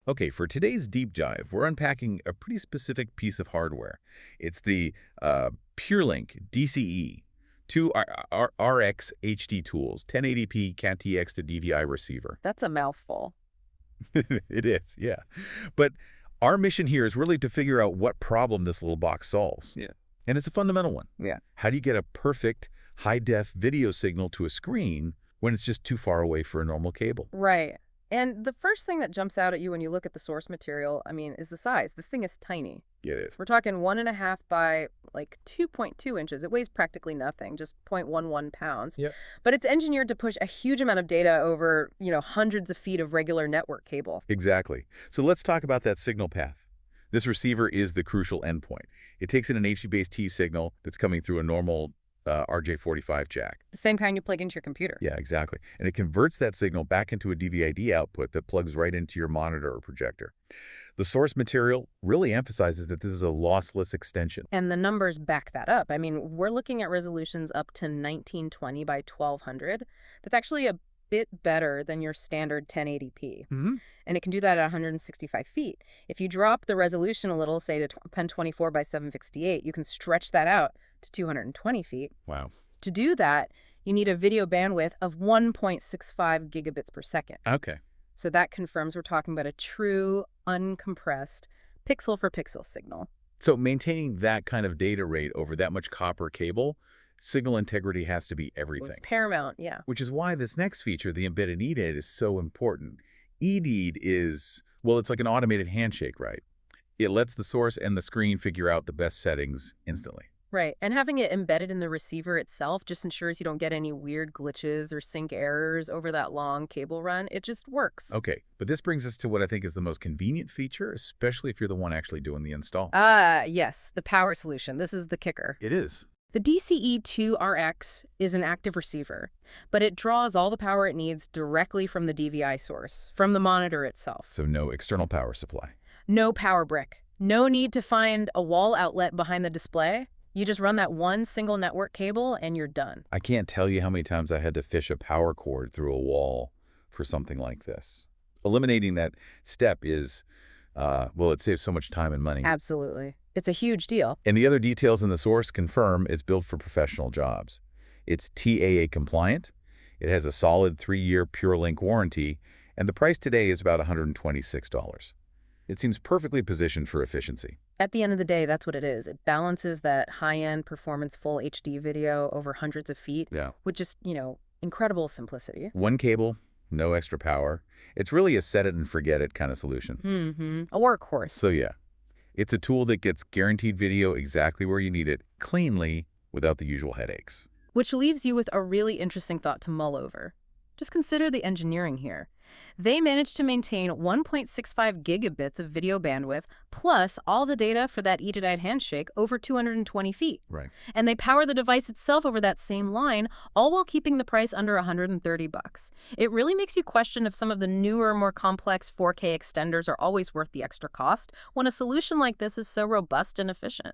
Okay, for today's deep dive, we're unpacking a pretty specific piece of hardware. It's the PureLink DCE II RX HDTools 1080p CATx to DVI receiver. That's a mouthful. It is, yeah. But our mission here is really to figure out what problem this little box solves. Yeah. And it's a fundamental one. Yeah. How do you get a perfect high-def video signal to a screen when it's just too far away for a normal cable? Right. And the first thing that jumps out at you when you look at the source material, is the size. This thing is tiny. It is. We're talking 1.5 by like 2.2 inches. It weighs practically nothing, just 0.11 pounds. Yep. But it's engineered to push a huge amount of data over, hundreds of feet of regular network cable. Exactly. So let's talk about that signal path. This receiver is the crucial endpoint. It takes in an HDBaseT signal that's coming through a normal RJ45 jack. The same kind you plug into your computer. Yeah, exactly. And it converts that signal back into a DVI output that plugs right into your monitor or projector. The source material really emphasizes that this is a lossless extension. And the numbers back that up. We're looking at resolutions up to 1920 by 1200. That's actually a bit better than your standard 1080p. Mm-hmm. And it can do that at 165 feet. If you drop the resolution a little, say to 1024 by 768, you can stretch that out to 220 feet. Wow. To do that, you need a video bandwidth of 1.65 gigabits per second. Okay. So that confirms we're talking about a true, uncompressed, pixel-for-pixel signal. So maintaining that kind of data rate over that much copper cable, signal integrity has to be everything. It's paramount, yeah. Which is why this next feature, the embedded EDID, is so important. EDID is, well, it's like an automated handshake, right? It lets the source and the screen figure out the best settings instantly. Right, and having it embedded in the receiver itself just ensures you don't get any weird glitches or sync errors over that long cable run. It just works. Okay, but this brings us to what I think is the most convenient feature, especially if you're the one actually doing the install. Yes, the power solution. This is the kicker. It is. The DCE II RX is an active receiver, but it draws all the power it needs directly from the DVI source, from the monitor itself. So no external power supply. No power brick. No need to find a wall outlet behind the display. You just run that one single network cable and you're done. I can't tell you how many times I had to fish a power cord through a wall for something like this. Eliminating that step is, well, it saves so much time and money. Absolutely. It's a huge deal. And the other details in the source confirm it's built for professional jobs. It's TAA compliant. It has a solid 3-year PureLink warranty, and the price today is about $126. It seems perfectly positioned for efficiency. At the end of the day, that's what it is. It balances that high-end performance full HD video over hundreds of feet with just, incredible simplicity. One cable, no extra power. It's really a set it and forget it kind of solution. Mm-hmm. A workhorse. So yeah, it's a tool that gets guaranteed video exactly where you need it, cleanly, without the usual headaches. Which leaves you with a really interesting thought to mull over. Just consider the engineering here. They managed to maintain 1.65 gigabits of video bandwidth plus all the data for that EDID handshake over 220 feet. Right. And they power the device itself over that same line, all while keeping the price under $130. It really makes you question if some of the newer, more complex 4K extenders are always worth the extra cost when a solution like this is so robust and efficient.